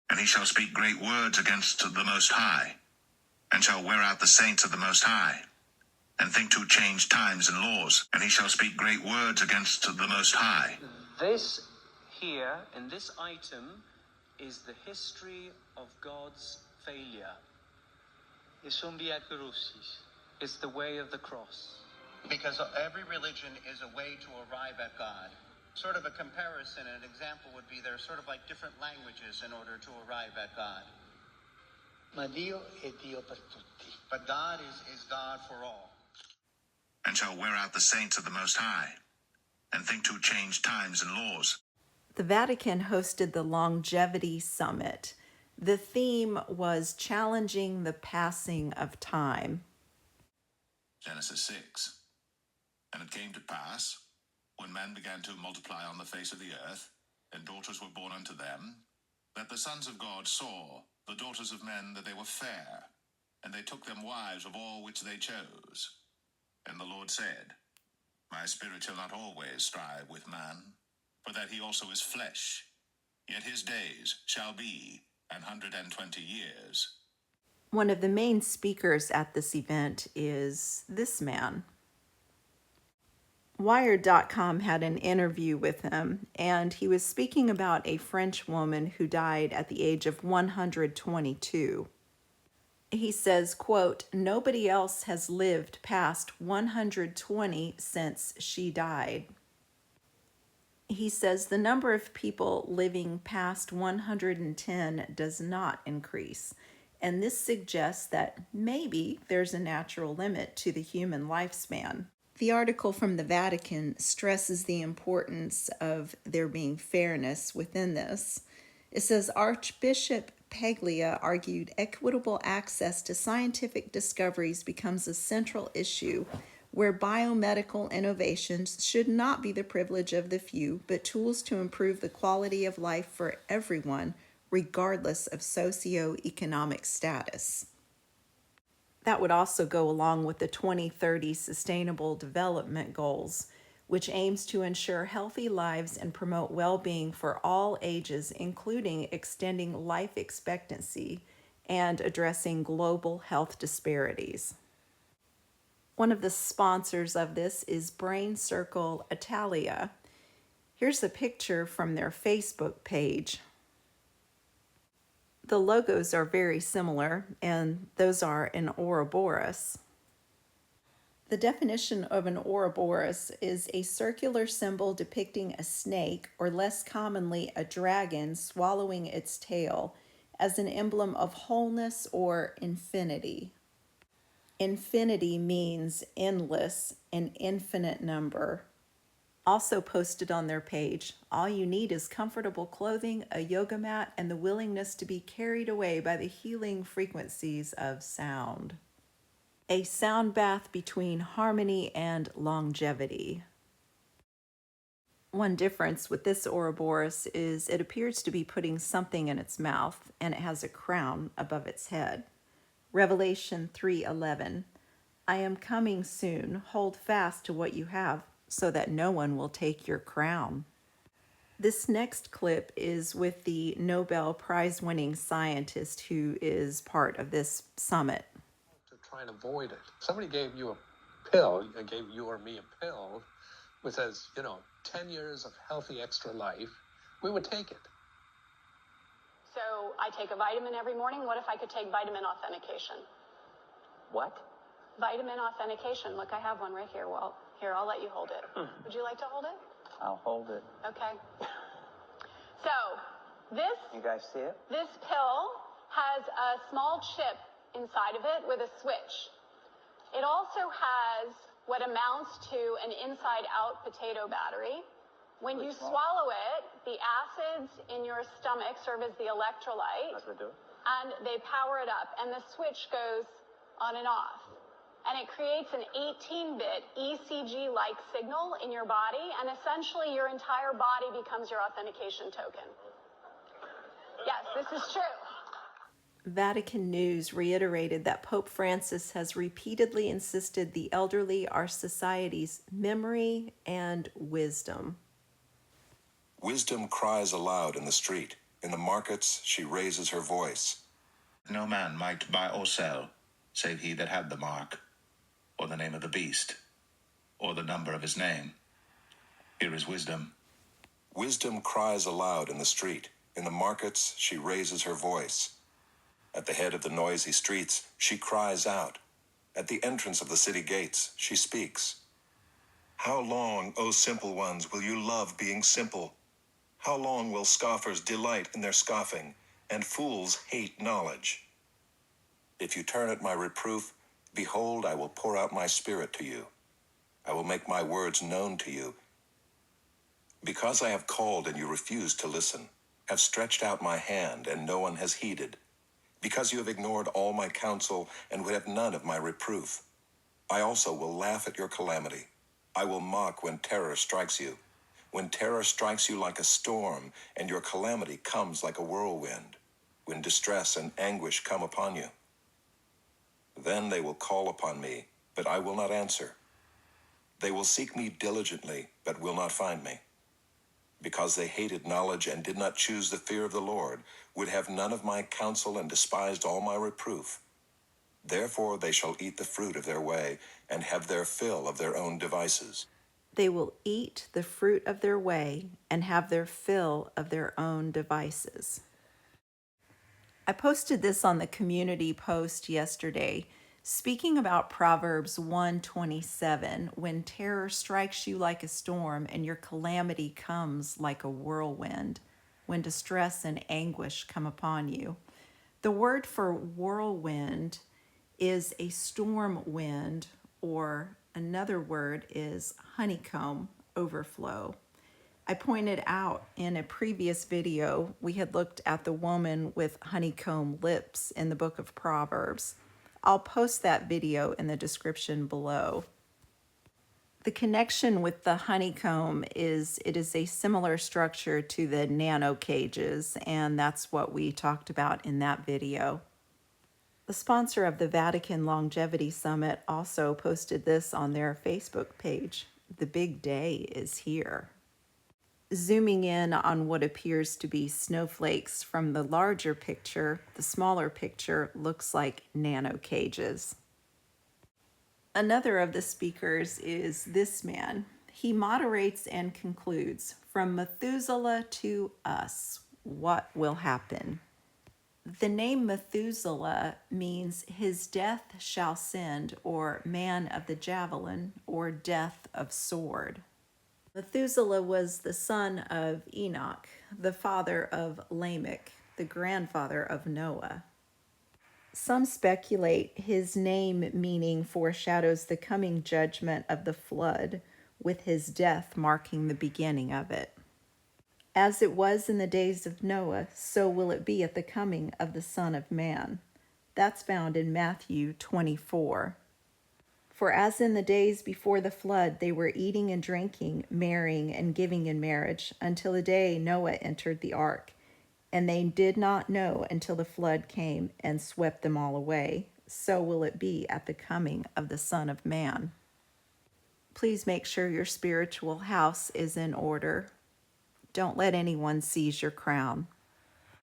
And he shall speak great words against the Most High, and shall wear out the saints of the Most High, and think to change times and laws. And he shall speak great words against the Most High. This here, in this item, is the history of God's failure. Es un via crucis. It's the way of the cross. Because every religion is a way to arrive at God. Sort of a comparison, an example would be there's sort of like different languages in order to arrive at God. Ma Dio è Dio per tutti. But God is God for all. And shall wear out the saints of the Most High, and think to change times and laws. The Vatican hosted the Longevity Summit. The theme was challenging the passing of time. Genesis 6. And it came to pass, when men began to multiply on the face of the earth, and daughters were born unto them, that the sons of God saw the daughters of men that they were fair, and they took them wives of all which they chose. And the Lord said, My spirit shall not always strive with man, for that he also is flesh, yet his days shall be 120 years. One of the main speakers at this event is this man. Wired.com had an interview with him, and he was speaking about a French woman who died at the age of 122. He says, quote, "Nobody else has lived past 120 since she died." He says the number of people living past 110 does not increase, and this suggests that maybe there's a natural limit to the human lifespan. The article from the Vatican stresses the importance of there being fairness within this. It says Archbishop Paglia argued equitable access to scientific discoveries becomes a central issue where biomedical innovations should not be the privilege of the few, but tools to improve the quality of life for everyone, regardless of socioeconomic status. That would also go along with the 2030 Sustainable Development Goals, which aims to ensure healthy lives and promote well-being for all ages, including extending life expectancy and addressing global health disparities. One of the sponsors of this is Brain Circle Italia. Here's a picture from their Facebook page. The logos are very similar, and those are an Ouroboros. The definition of an Ouroboros is a circular symbol depicting a snake, or less commonly a dragon, swallowing its tail, as an emblem of wholeness or infinity. Infinity means endless, an infinite number. Also posted on their page, all you need is comfortable clothing, a yoga mat, and the willingness to be carried away by the healing frequencies of sound. A sound bath between harmony and longevity. One difference with this Ouroboros is it appears to be putting something in its mouth, and it has a crown above its head. Revelation 3:11, I am coming soon. Hold fast to what you have, so that no one will take your crown. This next clip is with the Nobel Prize-winning scientist who is part of this summit. To try and avoid it. Somebody gave you a pill, gave you or me a pill, which says, 10 years of healthy extra life, we would take it. So I take a vitamin every morning. What if I could take vitamin authentication? What? Vitamin authentication. Look, I have one right here. Well, here, I'll let you hold it. Would you like to hold it? I'll hold it. Okay. So this... You guys see it? This pill has a small chip inside of it with a switch. It also has what amounts to an inside-out potato battery. When you swallow it, the acids in your stomach serve as the electrolyte. That's what we do. And they power it up, and the switch goes on and off. And it creates an 18-bit ECG-like signal in your body, and essentially your entire body becomes your authentication token. Yes, this is true. Vatican News reiterated that Pope Francis has repeatedly insisted the elderly are society's memory and wisdom. Wisdom cries aloud in the street. In the markets she raises her voice. No man might buy or sell, save he that had the mark, or the name of the beast, or the number of his name. Here is wisdom. Wisdom cries aloud in the street. In the markets she raises her voice. At the head of the noisy streets she cries out. At the entrance of the city gates she speaks. How long, O simple ones, will you love being simple? How long will scoffers delight in their scoffing, and fools hate knowledge? If you turn at my reproof, behold, I will pour out my spirit to you. I will make my words known to you. Because I have called and you refuse to listen, have stretched out my hand and no one has heeded, because you have ignored all my counsel and would have none of my reproof, I also will laugh at your calamity. I will mock when terror strikes you. When terror strikes you like a storm, and your calamity comes like a whirlwind, when distress and anguish come upon you. Then they will call upon me, but I will not answer. They will seek me diligently, but will not find me. Because they hated knowledge and did not choose the fear of the Lord, would have none of my counsel and despised all my reproof. Therefore they shall eat the fruit of their way, and have their fill of their own devices. They will eat the fruit of their way and have their fill of their own devices. I posted this on the community post yesterday, speaking about Proverbs 1:27, when terror strikes you like a storm and your calamity comes like a whirlwind, when distress and anguish come upon you. The word for whirlwind is a storm wind, or another word is honeycomb overflow. I pointed out in a previous video, we had looked at the woman with honeycomb lips in the book of Proverbs. I'll post that video in the description below. The connection with the honeycomb is it is a similar structure to the nano cages, and that's what we talked about in that video. The sponsor of the Vatican Longevity Summit also posted this on their Facebook page. The big day is here. Zooming in on what appears to be snowflakes from the larger picture, the smaller picture looks like nano cages. Another of the speakers is this man. He moderates and concludes, "From Methuselah to us, what will happen?" The name Methuselah means his death shall send, or man of the javelin, or death of sword. Methuselah was the son of Enoch, the father of Lamech, the grandfather of Noah. Some speculate his name meaning foreshadows the coming judgment of the flood, with his death marking the beginning of it. As it was in the days of Noah, so will it be at the coming of the Son of Man. That's found in Matthew 24. For as in the days before the flood, they were eating and drinking, marrying and giving in marriage, until the day Noah entered the ark. And they did not know until the flood came and swept them all away. So will it be at the coming of the Son of Man. Please make sure your spiritual house is in order. Don't let anyone seize your crown.